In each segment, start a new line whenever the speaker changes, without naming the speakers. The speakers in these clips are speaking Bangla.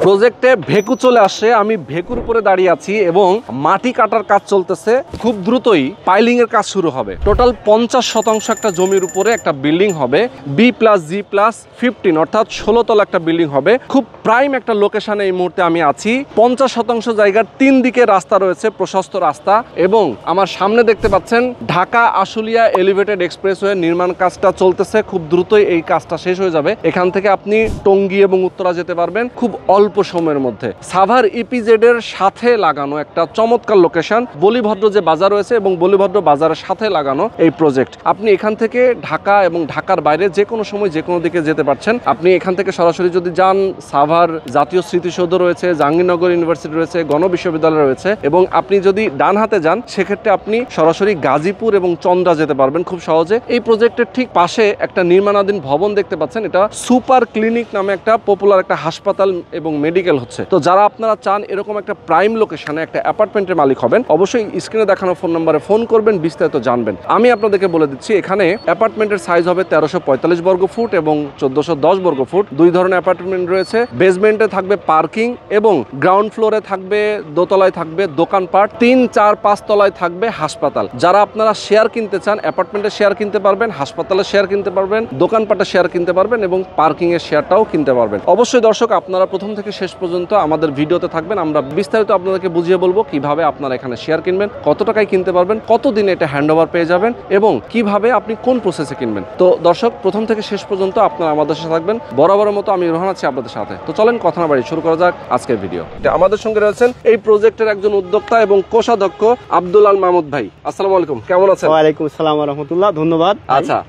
প্রজেক্টে ভেকু চলে আসে, আমি ভেকুর উপরে দাঁড়িয়ে আছি এবং মাটি কাটার কাজ চলতেছে। খুব দ্রুতই পাইলিং এর কাজ শুরু হবে। টোটাল 50% একটা জমির উপরে একটা বিল্ডিং হবে, B+G+15 অর্থাৎ 16 তলা একটা বিল্ডিং হবে। খুব প্রাইম একটা লোকেশনে এই মুহূর্তে আমি আছি। 50% জায়গার 3 দিকে রাস্তা রয়েছে, প্রশস্ত রাস্তা, এবং আমার সামনে দেখতে পাচ্ছেন ঢাকা আশুলিয়া এলিভেটেড এক্সপ্রেসওয়ে নির্মাণ কাজটা চলতেছে। খুব দ্রুতই এই কাজটা শেষ হয়ে যাবে। এখান থেকে আপনি টঙ্গী এবং উত্তরা যেতে পারবেন খুব অল্প সময়ের মধ্যে। সাভার ইপিজেড এর সাথে লাগানো একটা চমৎকার লোকেশন, বলিভদ্র যে বাজার রয়েছে এবং বলিভদ্র বাজারের সাথে লাগানো এই প্রজেক্ট। আপনি এখান থেকে ঢাকা এবং ঢাকার বাইরে যে কোনো সময় যে কোনো দিকে যেতে পারছেন। আপনি এখান থেকে সরাসরি যদি যান, সাভার জাতীয় স্মৃতিসৌধ রয়েছে, জাহাঙ্গীরনগর ইউনিভার্সিটি রয়েছে, গণবিশ্ববিদ্যালয় রয়েছে, এবং আপনি যদি ডান হাতে যান সেক্ষেত্রে আপনি সরাসরি গাজীপুর এবং চন্দ্রা যেতে পারবেন খুব সহজে। এই প্রজেক্টের ঠিক পাশে একটা নির্মাণাধীন ভবন দেখতে পাচ্ছেন, এটা সুপার ক্লিনিক নামে একটা পপুলার একটা হাসপাতাল এবং মেডিকেল হচ্ছে। তো যারা আপনারা চান এরকম একটা প্রাইম লোকেশনে একটা অ্যাপার্টমেন্টের মালিক হবেন, অবশ্যই স্ক্রিনে দেখানো ফোন নম্বরে ফোন করবেন, বিস্তারিত জানবেন। আমি আপনাদেরকে বলে দিচ্ছি, এখানে অ্যাপার্টমেন্টের সাইজ হবে 1345 বর্গ ফুট এবং 1410 বর্গ ফুট। দুই ধরনের অ্যাপার্টমেন্ট রয়েছে। বেসমেন্টে থাকবে পার্কিং এবং গ্রাউন্ড ফ্লোরে থাকবে, দোতলায় থাকবে দোকানপাট, 3, 4, 5 তলায় থাকবে হাসপাতাল। যারা আপনারা শেয়ার কিনতে চান, অ্যাপার্টমেন্টের শেয়ার কিনতে পারবেন, হাসপাতালের শেয়ার কিনতে পারবেন, দোকানপাটের শেয়ার কিনতে পারবেন এবং পার্কিং এর শেয়ারটাও কিনতে পারবেন। অবশ্যই দর্শক, আপনারা প্রথম থেকে শেষ পর্যন্ত আমাদের ভিডিওতে থাকবেন। আমরা বিস্তারিত আপনাদেরকে বুঝিয়ে বলবো কিভাবে আপনারা এখানে শেয়ার কিনবেন, কত টাকায় কিনতে পারবেন, কতদিনে এটা হ্যান্ডওভার পেয়ে যাবেন এবং কিভাবে আপনি কোন প্রসেসে কিনবেন। তো দর্শক, প্রথম থেকে শেষ পর্যন্ত আপনারা আমাদের সাথে থাকবেন। বরাবরের মতো আমি রোহান আছি আপনাদের সাথে। তো চলেন কথা না বাড়িয়ে শুরু করা যাক আজকের ভিডিও। আমাদের সঙ্গে রয়েছেন এই প্রজেক্টের একজন উদ্যোক্তা এবং কোষাধ্যক্ষ আব্দুল আল মাহমুদ ভাই। আসসালামু আলাইকুম, কেমন আছেন?
ওয়ালাইকুম আসসালাম ওয়া রাহমাতুল্লাহ। ধন্যবাদ।
আচ্ছা,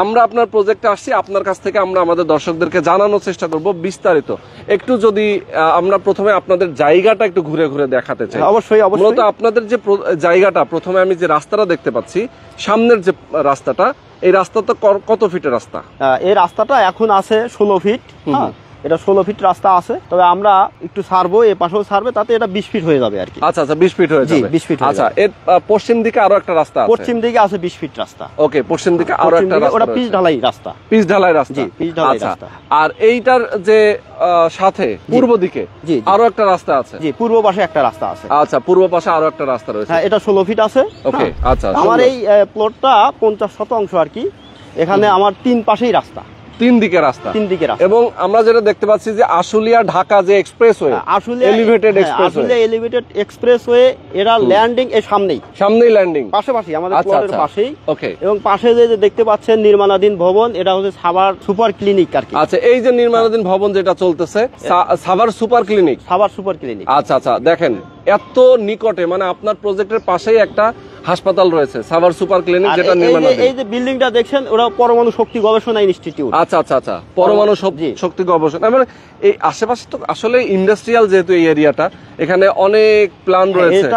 আমরা আপনার প্রজেক্টে আসছি, আপনার কাছ থেকে আমরা আমাদের দর্শকদেরকে জানানোর চেষ্টা করব বিস্তারিত। একটু যদি আমরা প্রথমে আপনাদের জায়গাটা একটু ঘুরে ঘুরে দেখাতে চাই।
অবশ্যই অবশ্যই।
মূলত আপনাদের যে জায়গাটা, প্রথমে আমি যে রাস্তাটা দেখতে পাচ্ছি, সামনের যে রাস্তাটা, এই রাস্তাটা কত ফিটের রাস্তা?
এই রাস্তাটা এখন আছে 16 ফিট। হ্যাঁ, এটা 16 ফিট রাস্তা আছে, তবে আমরা একটু ছাড়বো, এ পাশেও ছাড়বে, তাতে এটা 20 ফিট হয়ে যাবে আর কি।
আচ্ছা আচ্ছা, 20 ফিট হয়ে যাবে।
20 ফিট।
আচ্ছা, এর পশ্চিম দিকে আরো একটা রাস্তা আছে।
পশ্চিম দিকে আছে 20 ফিট রাস্তা।
ওকে, পশ্চিম দিকে আরো একটা রাস্তা,
ওটা পিচ ঢালাই রাস্তা।
পিচ ঢালাই রাস্তা।
জি, পিচ ঢালাই রাস্তা।
আর এইটার যে সাথে পূর্ব দিকে আরো একটা রাস্তা আছে।
জি, পূর্ব পাশে একটা রাস্তা আছে।
আচ্ছা, পূর্ব পাশে আরো একটা রাস্তা রয়েছে।
হ্যাঁ, এটা 16 ফিট আছে।
ওকে, আচ্ছা।
আমার এই প্লটটা 50% আর কি। এখানে আমার 3 পাশেই রাস্তা,
3 দিকে রাস্তা।
এবং
আমরা যেটা দেখতে পাচ্ছি যে আশুলিয়া ঢাকা যে এক্সপ্রেসওয়ে, এলিভেটেড
এক্সপ্রেসওয়ে, এরা ল্যান্ডিং এর সামনেই ল্যান্ডিং, পাশাপাশি আমাদের প্লটের পাশেই।
ওকে,
এবং পাশে যে দেখতে পাচ্ছেন নির্মাণাধীন ভবন, এটা হচ্ছে সাভার সুপার ক্লিনিক আর কি।
আচ্ছা, এই যে নির্মাণাধীন ভবন যেটা চলতেছে, সাভার সুপার ক্লিনিক। আচ্ছা আচ্ছা, দেখেন এত নিকটে, মানে আপনার প্রজেক্টের পাশেই একটা হাসপাতাল রয়েছে, সাভার সুপার ক্লিনিক, যেটা নির্মাণাধীন।
এই যে বিল্ডিংটা দেখছেন, ওরা পরমাণু শক্তি গবেষণা ইনস্টিটিউট।
আচ্ছা আচ্ছা আচ্ছা, পরমাণু শক্তি গবেষণা। মানে এই আশেপাশে তো আসলে ইন্ডাস্ট্রিয়াল, যেহেতু এই এরিয়াটা, এখানে অনেক প্ল্যান রয়েছে।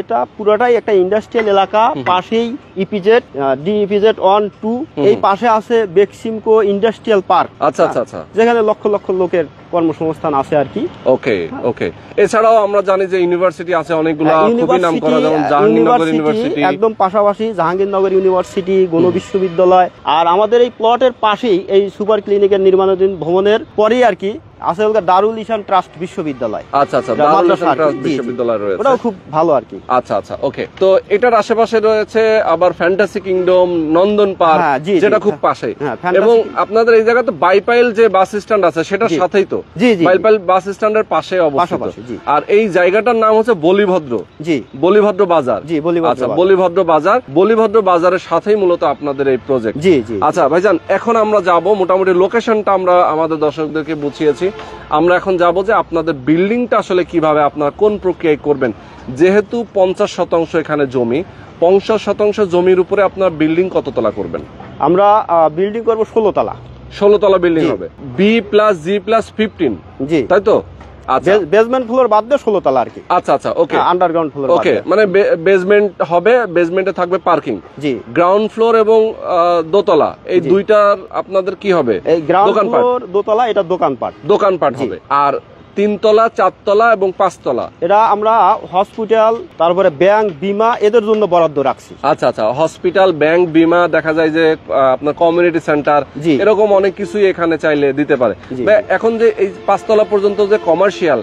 এটা পুরোটাই একটা ইন্ডাস্ট্রিয়াল এলাকা। পাশেই ইপিজেড, DEPZ 1, 2, এই পাশে আছে বেক্সিমকো ইন্ডাস্ট্রিয়াল পার্ক।
আচ্ছা আচ্ছা আচ্ছা,
যেখানে লক্ষ লক্ষ লোকের কর্মসংস্থান আছে আর কি।
ওকে ওকে। এছাড়াও আমরা জানি যে ইউনিভার্সিটি আছে অনেকগুলো, খুবই নামকরা, যেমন জাহাঙ্গীরনগর ইউনিভার্সিটি,
একদম পাশাপাশি জাহাঙ্গীরনগর ইউনিভার্সিটি, গণবিশ্ববিদ্যালয়। আর আমাদের এই প্লটের পাশেই এই সুপার ক্লিনিকের নির্মাণাধীন ভবনের পরেই আর কি আছে দারুল ইসান ট্রাস্ট বিশ্ববিদ্যালয়।
আচ্ছা আচ্ছা, দারুল ইসান ট্রাস্ট বিশ্ববিদ্যালয় রয়েছে,
ওটাও খুব ভালো আর কি।
আচ্ছা আচ্ছা, ওকে। তো এটার আশেপাশে রয়েছে আবার ফ্যান্টাসি কিংডম, নন্দন পার্ক, যেটা খুব পাশে। এবং আপনাদের এই জায়গাতে বাইপাইল যে বাস স্ট্যান্ড আছে, সেটার সাথেই তো, বাইপাইল বাস স্ট্যান্ডের পাশে অবস্থিত। আর এই জায়গাটার নাম হচ্ছে বলিভদ্র। জি, বলিভদ্র বাজার। জি, আচ্ছা, বলিভদ্র বাজার। বলিভদ্র বাজারের সাথেই মূলত আপনাদের এই প্রজেক্ট। জি জি। আচ্ছা ভাইজান, এখন আমরা যাব, মোটামুটি লোকেশনটা আমরা আমাদের দর্শকদেরকে বুঝিয়েছি। আমরা এখন যাব যে আপনাদের বিল্ডিংটা আসলে কিভাবে, আপনারা কোন প্রক্রিয়ায় করবেন। যেহেতু 50% এখানে জমি, 50% জমির উপরে আপনার বিল্ডিং কত তলা করবেন?
আমরা বিল্ডিং করব 16 তলা।
16 তলা বিল্ডিং হবে, B+G+15। জি, তাই তো? আচ্ছা,
বেসমেন্ট ফ্লোর বাদ দিয়ে 16 তলা আর কি।
আচ্ছা আচ্ছা, ওকে।
আন্ডারগ্রাউন্ড ফ্লোর,
ওকে, মানে বেসমেন্ট হবে, বেসমেন্টে থাকবে পার্কিং। জি, গ্রাউন্ড ফ্লোর এবং দোতলা, এই দুইটার আপনাদের কি হবে?
এই গ্রাউন্ড ফ্লোর, দোতলা, এটা দোকানপাট
হবে। আর তিনতলা, চারতলা এবং পাঁচতলা।
এটা আমরা হসপিটাল, তারপরে ব্যাংক, বীমা এদের জন্য বরাদ্দ রাখছি।
আচ্ছা আচ্ছা, হসপিটাল, ব্যাংক, বীমা, দেখা যায় যে আপনার কমিউনিটি সেন্টার,
জি।
এরকম অনেক কিছুই এখানে চাইলে দিতে পারে।
জি।
বা এখন যে এই পাঁচতলা পর্যন্ত যে কমার্শিয়াল,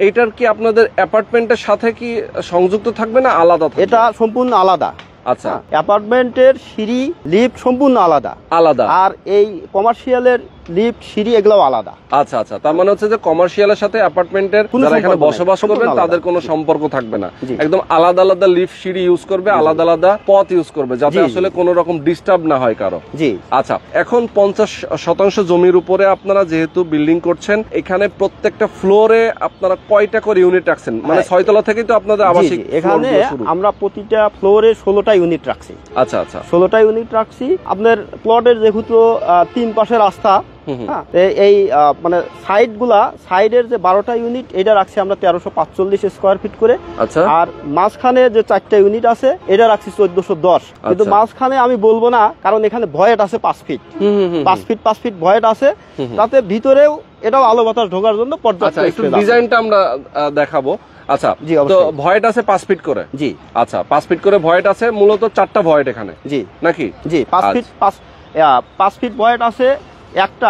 এইটার কি আপনাদের অ্যাপার্টমেন্টের সাথে কি সংযুক্ত থাকবে না আলাদা থাকবে?
এটা সম্পূর্ণ আলাদা।
আচ্ছা,
অ্যাপার্টমেন্টের সিঁড়ি, লিফট সম্পূর্ণ আলাদা
আলাদা।
আর এই কমার্শিয়ালের লিফট, সিঁড়ি এগুলো আলাদা।
আচ্ছা আচ্ছা, তার মানে হচ্ছে যে কমার্শিয়ালের সাথে অ্যাপার্টমেন্টের
কোনো
যারা এখানে
সম্পর্ক নাই,
বসবাস
সম্পূর্ণ
করবেন
আলাদা।
তাদের কোনো সম্পর্ক থাকবে না।
জি।
একদম আলাদা আলাদা লিফট, সিঁড়ি ইউজ করবে, আলাদা আলাদা পথ ইউজ করবে, যাতে
জি, জি।
আসলে কোনো রকম ডিস্টার্ব না হয় কারো।
জি।
আচ্ছা, এখন 50% জমির উপরে আপনারা যেহেতু বিল্ডিং করছেন, এখানে প্রত্যেকটা ফ্লোরে আপনারা কয়টা করে ইউনিট রাখছেন? মানে
হ্যাঁ।
6 তলা থেকেই তো আপনাদের
জি,
আবাসিক
জি। এখানে
ফ্লোরগুলো শুরু।
আমরা প্রতিটা ফ্লোরে 16টা ইউনিট রাখছি।
আচ্ছা আচ্ছা,
16টা ইউনিট রাখছি। আপনার প্লটের যেহেতু 3 পাশে রাস্তা, হ্যাঁ, এই মানে সাইডের যে 12টা ইউনিট এটা রাখছি আমরা 1345 স্কয়ার ফিট করে।
আচ্ছা।
আর মাঝখানে যে 4টা ইউনিট আছে এটা রাখছি 1410। কিন্তু
আচ্ছা।
মাঝখানে আমি বলবো না, কারণ এখানে ভয়েট আছে 5 ফিট। 5 ফিট ভয়েট আছে, তাতে ভিতরেও এটাও আলো বাতাস ঢোকার জন্য পর্যাপ্ত
আচ্ছা, একটু
space আছে।
ডিজাইনটা আমরা দেখাবো। আচ্ছা,
জি,
তো
অবশ্যই।
ভয়েট আছে 5 ফিট করে।
জি।
আচ্ছা, 5 ফিট করে ভয়েট আছে, মূলত 4টা ভয়েট এখানে
জি।
নাকি?
জি, 5 ফিট ভয়েট আছে একটা,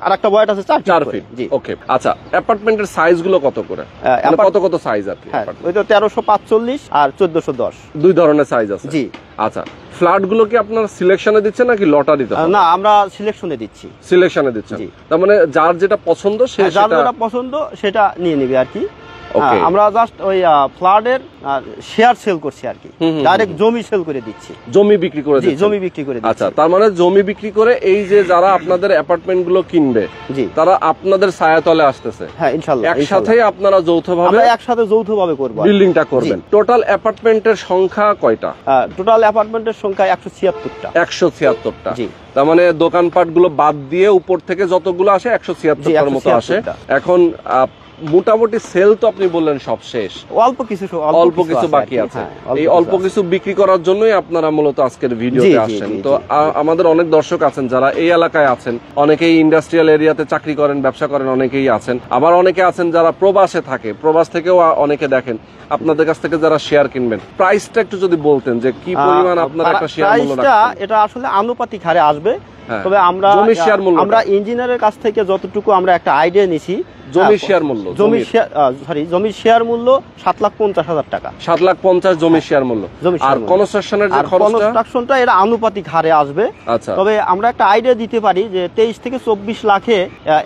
আর একটা ভয়েট আছে 4
ফিট।
জি।
ওকে, আচ্ছা, অ্যাপার্টমেন্টের সাইজ গুলো কত করে? মানে কত কত সাইজ আর কি?
হ্যাঁ, ওই তো 1345 আর 1410।
দুই ধরনের সাইজ আছে।
জি।
আচ্ছা, ফ্ল্যাট গুলো কি আপনার সিলেকশনে দিচ্ছেন নাকি লটারিতে?
না, আমরা সিলেকশনে দিচ্ছি।
সিলেকশনে দিচ্ছেন।
জি।
তার মানে যার যেটা পছন্দ সে
যার
সেটা।
যেটা পছন্দ সেটা নিয়ে নেবে আর কি।
ওকে।
আমরা জাস্ট ওই ফ্ল্যাটের শেয়ার সেল করছি আর কি, ডাইরেক্ট জমি সেল করে দিচ্ছি।
জমি বিক্রি করে
জি,
দিচ্ছেন?
জমি বিক্রি করে দিচ্ছি।
আচ্ছা, তার মানে জমি বিক্রি করে এই যে যারা আপনাদের অ্যাপার্টমেন্ট গুলো কিনবে,
জি,
তারা আপনাদের ছায়াতলে আসতেছে।
হ্যাঁ, ইনশাআল্লাহ।
একসাথে আপনারা যৌথভাবে
আমরা একসাথে যৌথভাবে করব।
বিল্ডিংটা করবেন। টোটাল অ্যাপার্টমেন্টের সংখ্যা কয়টা?
টোটাল অ্যাপার্টমেন্টের সংখ্যা 176টা।
176টা।
জি।
তার মানে দোকানপাট গুলো বাদ দিয়ে উপর থেকে যতগুলো আসে 176টার মতো আসে।
176টা।
এখন মোটামুটি সেল তো আপনি বললেন সব শেষ,
অল্প কিছু
বাকি আছে। এই অল্প কিছু বিক্রি করার জন্যই আপনারা মূলত আজকের ভিডিওতে আসেন। তো আমাদের অনেক দর্শক আছেন যারা এই এলাকায় আছেন, অনেকেই ইন্ডাস্ট্রিয়াল এরিয়াতে চাকরি করেন, ব্যবসা করেন, অনেকেই আছেন। আবার অনেকে আছেন যারা প্রবাসে থাকে, প্রবাস থেকেও অনেকে দেখেন। আপনাদের কাছ থেকে যারা শেয়ার কিনবেন, প্রাইসটা একটু যদি বলতেন যে কি পরিমাণ আপনারা একটা শেয়ার মূল্য রাখছেন।
এটা আসলে আনুপাতিক হারে আসবে।
হ্যাঁ।
তবে আমরা
জমির শেয়ার মূল্য,
আমরা ইঞ্জিনিয়ারের কাছ থেকে যতটুকু আমরা একটা আইডিয়া নিছি,
জমির শেয়ার মূল্য,
জমির শেয়ার মূল্য 7,50,000 টাকা।
7,50,000 জমির শেয়ার মূল্য। আর কনস্ট্রাকশনের যে খরচটা,
কনস্ট্রাকশনটা এটা আনুপাতিক হারে আসবে।
আচ্ছা।
তবে আমরা একটা আইডিয়া দিতে পারি যে 23 থেকে 24 লাখে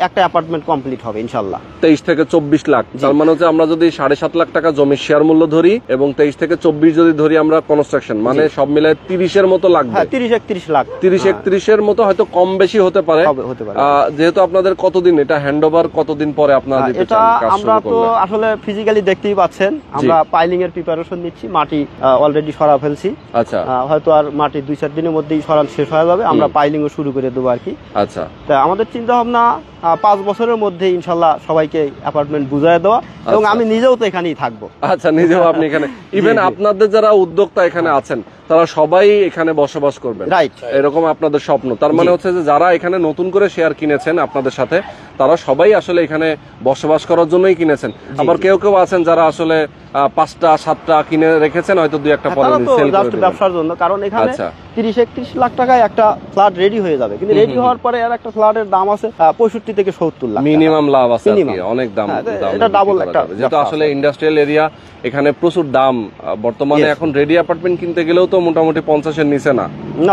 একটা অ্যাপার্টমেন্ট কমপ্লিট হবে ইনশাআল্লাহ।
23 থেকে 24 লাখ। তার মানে হচ্ছে আমরা যদি 7.5 লাখ টাকা জমির শেয়ার মূল্য ধরি এবং 23 থেকে 24 যদি ধরি আমরা কনস্ট্রাকশন, মানে সব মিলে 30-এর মতো লাগবে।
হ্যাঁ, 30-31 লাখ।
30-31-এর মতো হয়তো কম বেশি হতে পারে। যেহেতু আপনাদের কতদিন এটা হ্যান্ডওভার, কতদিন পরে আপনারা দিতে চান?
আমরা তো আসলে ফিজিক্যালি দেখতেই পাচ্ছেন, আমরা পাইলিং এর প্রিপারেশন নিচ্ছি। মাটি অলরেডি সরা ফেলছি।
আচ্ছা।
হয়তো আর মাটি 2-4 দিনের মধ্যেই সরান শেষ হয়ে যাবে, আমরা পাইলিংও শুরু করে দেবো আর কি।
আচ্ছা।
তা আমাদের চিন্তা ভাবনা 5 বছরের মধ্যে ইনশাল্লাহ সবাইকে অ্যাপার্টমেন্ট বুঝায় দেওয়া, এবং আমি নিজেও তো এখানেই থাকবো।
আচ্ছা, নিজেও আপনি এখানে, ইভেন আপনাদের যারা উদ্যোক্তা এখানে আছেন তারা সবাই এখানে বসবাস করবেন,
রাইট?
এরকম আপনাদের স্বপ্ন। তার মানে হচ্ছে যে যারা এখানে নতুন করে শেয়ার কিনেছেন আপনাদের সাথে, তারা সবাই আসলে এখানে বসবাস করার জন্যই কিনেছেন। আবার কেউ কেউ আছেন যারা আসলে 5টা 7টা কিনে রেখেছেন, হয়তো 2-1টা পরে সেল করে দিবেন
ব্যবসার জন্য। কারণ এখানে 30-31 লাখ টাকায় একটা ফ্ল্যাট রেডি হয়ে যাবে, কিন্তু রেডি হওয়ার পরে আর একটা ফ্ল্যাটের দাম আছে 65 থেকে 70 লাখ
মিনিমাম লাভ আছে আর কি, অনেক দাম।
এটা ডাবল একটা,
যেহেতু আসলে ইন্ডাস্ট্রিয়াল এরিয়া, এখানে প্রচুর দাম। বর্তমানে এখন রেডি অ্যাপার্টমেন্ট কিনতে গেলেও তো মোটামুটি 50-এর নিচে না।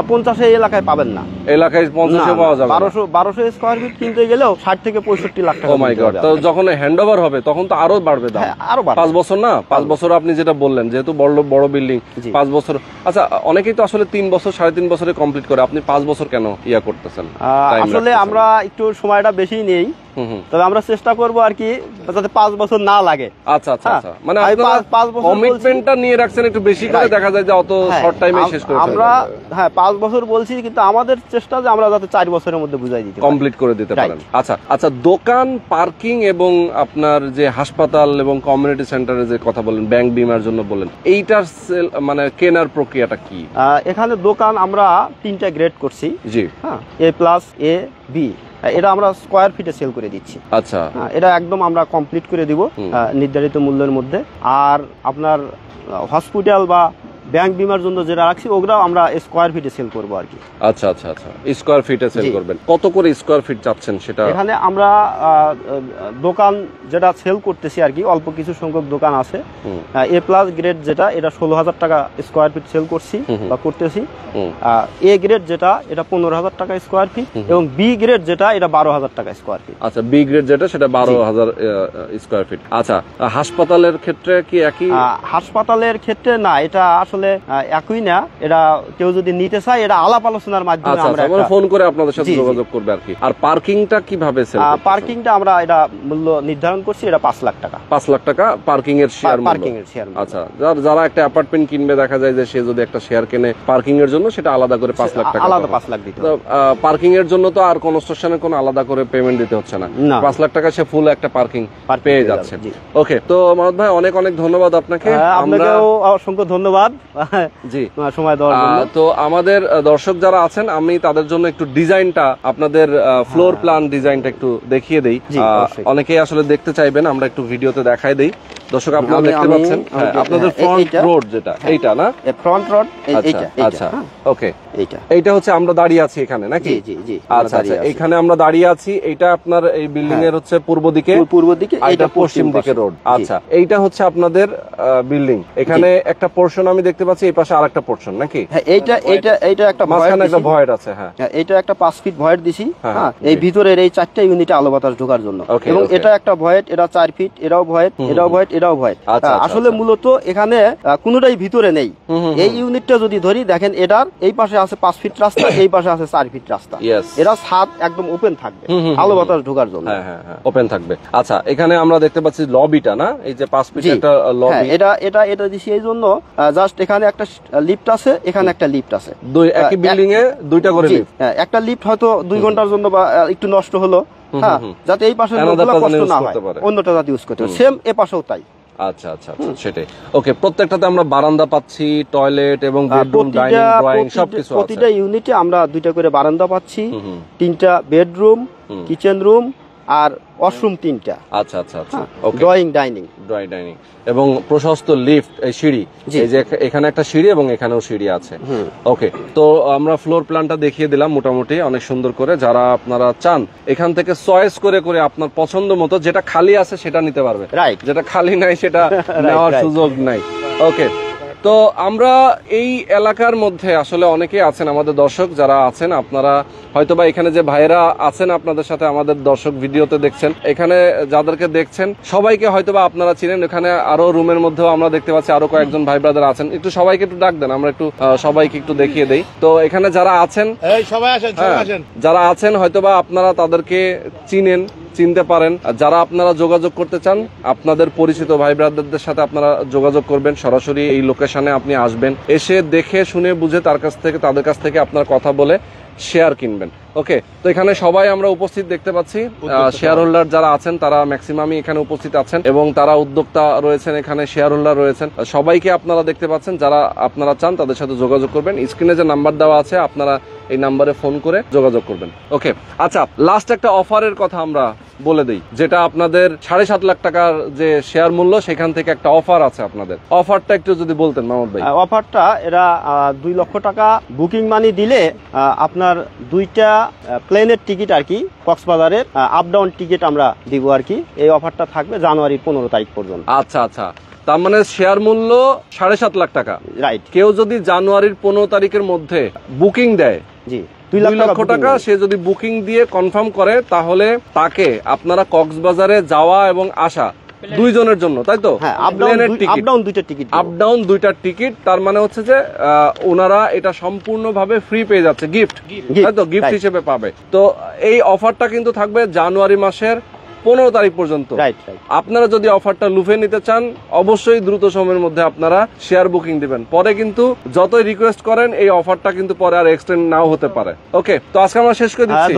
50 এই এলাকায় পাবেন না।
এলাকায় 50-এ পাওয়া যাবে
1200 স্কয়ার ফিট কিনতে গেলেও 60 থেকে 65 লাখ টাকা।
ও মাই গড! তো যখন হ্যান্ডওভার হবে তখন তো আরো বাড়বে দাম।
আরো বাড়বে।
5 বছর না, 5 বছর আপনি যেটা বললেন, যেহেতু বড় বিল্ডিং, 5 বছর। আচ্ছা, অনেকেই তো আসলে 3 বছর 3.5 বছরে কমপ্লিট করে, আপনি 5 বছর কেন ইয়া করতেছেন?
আসলে আমরা একটু সময়টা বেশি নেই, তবে আমরা চেষ্টা করবো আর কি যাতে 5 বছর না লাগে।
আচ্ছা আচ্ছা আচ্ছা, মানে আপনারা
5 বছর
কমিটমেন্টটা নিয়ে রাখছেন একটু বেশি করে, দেখা যায় যে অত শর্ট টাইমে শেষ করে
আমরা। হ্যাঁ, 5 বছর বলছি, কিন্তু আমাদের চেষ্টা যে আমরা যাতে 4 বছরের মধ্যে বুঝাই দিতে
কমপ্লিট করে দিতে পারেন। আচ্ছা আচ্ছা, দোকান, পার্কিং এবং আপনার যে হাসপাতাল এবং কমিউনিটি সেন্টারে যে কথা বলেন, ব্যাংক বীমার জন্য বলেন, এইটার মানে কেনার প্রক্রিয়াটা কি?
এখানে দোকান আমরা 3টা গ্রেড করছি।
জি।
হ্যাঁ, A+, A, B। এটা আমরা স্কয়ার ফিটে সেল করে দিচ্ছি।
আচ্ছা,
এটা একদম আমরা কমপ্লিট করে দিব নির্ধারিত মূল্যের মধ্যে। আর আপনার হসপিটাল বা ব্যাংক বিমার জন্য যেটা রাখছি ওগুলাও আমরা স্কয়ার ফিটে সেল করবো আর কি।
আচ্ছা আচ্ছা আচ্ছা, স্কয়ার ফিটে সেল করবেন। কত করে স্কয়ার ফিট চাচ্ছেন সেটা?
এখানে আমরা দোকান যেটা সেল করতেছি আর কি, অল্প কিছু সংখ্যক দোকান আছে, এ প্লাস গ্রেড যেটা এটা 16,000 টাকা স্কয়ার ফিট সেল করছি বা করতেছি। এ গ্রেড যেটা এটা 15,000 টাকা স্কয়ার ফিট, এবং বি গ্রেড যেটা এটা 12,000 টাকা স্কয়ার ফিট।
আচ্ছা, বি গ্রেড যেটা সেটা 12,000 স্কয়ার ফিট। আচ্ছা, হাসপাতালের ক্ষেত্রে কি একই?
হাসপাতালের ক্ষেত্রে না, এটা আসলে একই না। এটা কেউ যদি নিতে চায় এটা আলাপ আলোচনার মাধ্যমে আমরা
ফোন করে আপনাদের সাথে যোগাযোগ করবে আর কি। আর পার্কিংটা কিভাবে সেল?
পার্কিংটা আমরা এটা মূল্য নির্ধারণ করছি, এটা 5 লাখ টাকা।
5 লাখ টাকা পার্কিং এর শেয়ার?
পার্কিং এর শেয়ার।
আচ্ছা, যারা একটা অ্যাপার্টমেন্ট কিনবে, দেখা যায় যে সে যদি একটা শেয়ার কেনে পার্কিং এর জন্য, সেটা আলাদা করে 5 লাখ টাকা,
আলাদা 5 লাখ দিতে হবে।
পার্কিং এর জন্য তো আর কনস্ট্রাকশনের কোনো আলাদা করে পেমেন্ট দিতে হচ্ছে না। 5 লাখ টাকা সে ফুল একটা পার্কিং পেয়ে যাচ্ছে। ওকে, তো মাহমুদ ভাই অনেক অনেক ধন্যবাদ আপনাকে।
আপনাকেও অসংখ্য ধন্যবাদ
জি
সময় দেওয়ার জন্য।
তো আমাদের দর্শক যারা আছেন, আমি তাদের জন্য একটু ডিজাইনটা, আপনাদের ফ্লোর প্ল্যান ডিজাইনটা একটু দেখিয়ে দেই। অনেকেই আসলে দেখতে চাইবেন, আমরা একটু ভিডিওতে দেখাই দেই। দর্শক আপনারা দেখতে পাচ্ছেন আপনাদের ফ্রন্ট রোড যেটা, এইটা না?
ফ্রন্ট রোড এইটা।
আচ্ছা, ওকে, এইটা হচ্ছে আমরা দাঁড়িয়ে আছি এখানে নাকি?
জি জি।
আচ্ছা আচ্ছা, এখানে আমরা দাঁড়িয়ে আছি। এইটা আপনার এই বিল্ডিং এর হচ্ছে পূর্ব দিকে, এইটা পশ্চিম দিকে রোড। আচ্ছা, এইটা হচ্ছে আপনাদের বিল্ডিং। এখানে একটা পোরশন আমি দেখতে পাচ্ছি, এই পাশে আরেকটা পোরশন নাকি?
হ্যাঁ, এইটা একটা
মাঝখানে একটা ভয়েড আছে। হ্যাঁ,
এইটা একটা 5 ফিট ভয়েড দিছি। হ্যাঁ, এই ভিতরের এই 4টা ইউনিটে আলো বাতাস ঢোকার জন্য। এবং এটা একটা ভয়েড, এটা 4 ফিট, এটাও ভয়েড, এটাও ভয়েড, এটাও ভয়েড। আসলে মূলত এখানে কোনোটাই ভিতরে নেই। এই ইউনিটটা যদি ধরি, দেখেন এটার এই পাশে আছে 5 ফিট রাস্তা, এই পাশে আছে 4 ফিট রাস্তা। এরা ছাদ একদম ওপেন থাকবে আলো বাতাস ঢোকার জন্য।
হ্যাঁ, ওপেন থাকবে। আচ্ছা, এখানে আমরা দেখতে পাচ্ছি লবিটা না, এই যে 5 ফিট একটা লবি।
এটা দিছি এই জন্য, জাস্ট এখানে একটা লিফট আছে, এখানে একটা লিফট আছে।
একই বিল্ডিং এ দুইটা করে লিফট।
একটা লিফট হয়তো 2 ঘন্টার জন্য বা একটু নষ্ট হলো, হ্যাঁ, যাতে এই পাশে কষ্ট না হয়, অন্যটা যাতে ইউজ করতে পারে। সেম এ পাশেও তাই।
আচ্ছা আচ্ছা আচ্ছা, সেটাই। ওকে, প্রত্যেকটাতে আমরা বারান্দা পাচ্ছি, টয়লেট এবং বেডরুম, ডাইনিং, ড্রয়িং সবকিছু আছে।
প্রতিটা ইউনিটে আমরা 2টা করে বারান্দা পাচ্ছি, 3টা বেডরুম, কিচেন রুম আর ওয়াশরুম 3টা।
আচ্ছা আচ্ছা আচ্ছা, ওকে,
ড্রয়িং ডাইনিং
এবং প্রশস্ত লিফট, এই সিঁড়ি, এই যে এখানে একটা সিঁড়ি এবং এখানেও সিঁড়ি আছে। ওকে, তো আমরা ফ্লোর প্ল্যানটা দেখিয়ে দিলাম মোটামুটি অনেক সুন্দর করে। যারা আপনারা চান এখান থেকে চয়েস করে করে আপনার পছন্দ মতো যেটা খালি আছে সেটা নিতে পারবে, রাইট? যেটা খালি নাই সেটা নেওয়ার সুযোগ নাই। ওকে, তো আমরা এই এলাকার মধ্যে আসলে অনেকেই আছেন আমাদের দর্শক যারা আছেন, আপনারা হয়তোবা এখানে যে ভাইরা আছেন আপনাদের সাথে আমাদের দর্শক ভিডিওতে দেখছেন, এখানে যাদেরকে দেখছেন সবাইকে হয়তোবা আপনারা চিনেন। এখানে আরো রুমের মধ্যেও আমরা দেখতে পাচ্ছি আরো কয়েকজন ভাই ব্রাদার আছেন। একটু সবাইকে একটু ডাক দেন, আমরা একটু সবাইকে একটু দেখিয়ে দেই। তো এখানে যারা আছেন, যারা আছেন হয়তোবা আপনারা তাদেরকে চিনতে পারেন। যারা আপনারা যোগাযোগ করতে চান, আপনাদের পরিচিত ভাই ব্রাদারদের সাথে আপনারা যোগাযোগ করবেন। সরাসরি এই লোকেশনে আপনি আসবেন, এসে দেখে শুনে বুঝে তাদের কাছ থেকে আপনার কথা বলে শেয়ার কিনবেন। ওকে, তো এখানে সবাই আমরা উপস্থিত দেখতে পাচ্ছি। শেয়ার হোল্ডার যারা আছেন তারা ম্যাক্সিমামই এখানে উপস্থিত আছেন এবং তারা উদ্যোক্তা রয়েছেন, এখানে শেয়ার হোল্ডার রয়েছেন। সবাইকে আপনারা দেখতে পাচ্ছেন। যারা আপনারা চান তাদের সাথে যোগাযোগ করবেন। স্ক্রিনে যে নাম্বার দেওয়া আছে আপনারা এই নাম্বারে ফোন করে যোগাযোগ করবেন। ওকে, আচ্ছা, লাস্ট একটা অফারের কথা আমরা বলে দেই, যেটা আপনাদের 7.5 লাখ টাকার যে শেয়ার মূল্য, সেখান থেকে একটা অফার আছে আপনাদের। অফারটা একটু যদি বলতেন মাহমুদ ভাই।
অফারটা এরা 2 লক্ষ টাকা বুকিং মানি দিলে আপনার 2টা প্লেনের টিকিট আর কি, কক্সবাজারের আপ ডাউন টিকিট আমরা দিব আর কি। এই অফারটা থাকবে জানুয়ারির 15 তারিখ পর্যন্ত।
আচ্ছা আচ্ছা, তার মানে শেয়ার মূল্য 7.5 লাখ টাকা,
রাইট? কেউ
যদি জানুয়ারির 15 তারিখের মধ্যে বুকিং দেয়, জি, 2 লক্ষ টাকা সে যদি বুকিং দিয়ে কনফার্ম করে, তাহলে তাকে আপনারা কক্সবাজারে যাওয়া এবং আসা দুইজনের জন্য, তাই তো?
আপ ডাউন 2টা টিকিট।
তার মানে হচ্ছে যে ওনারা এটা সম্পূর্ণভাবে ফ্রি পেয়ে যাচ্ছে, গিফট, তাই তো? গিফট হিসেবে পাবে। তো এই অফারটা কিন্তু থাকবে জানুয়ারি মাসের 15 তারিখ পর্যন্ত। আপনারা যদি অফারটা লুফে নিতে চান, অবশ্যই দ্রুত সময়ের মধ্যে আপনারা শেয়ার বুকিং দিবেন। পরে কিন্তু যতই রিকোয়েস্ট করেন, এই অফারটা কিন্তু পরে আর এক্সটেন্ড নাও হতে পারে। ওকে, তো আজকে আমরা শেষ করে দিচ্ছি।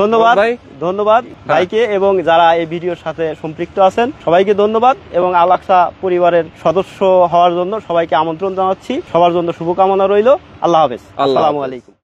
ধন্যবাদ ভাইকে এবং যারা এই ভিডিওর সাথে সম্পৃক্ত আছেন সবাইকে ধন্যবাদ। এবং আল আকসা পরিবারের সদস্য হওয়ার জন্য সবাইকে আমন্ত্রণ জানাচ্ছি। সবার জন্য শুভকামনা রইল। আল্লাহ হাফেজ, আসসালামু আলাইকুম।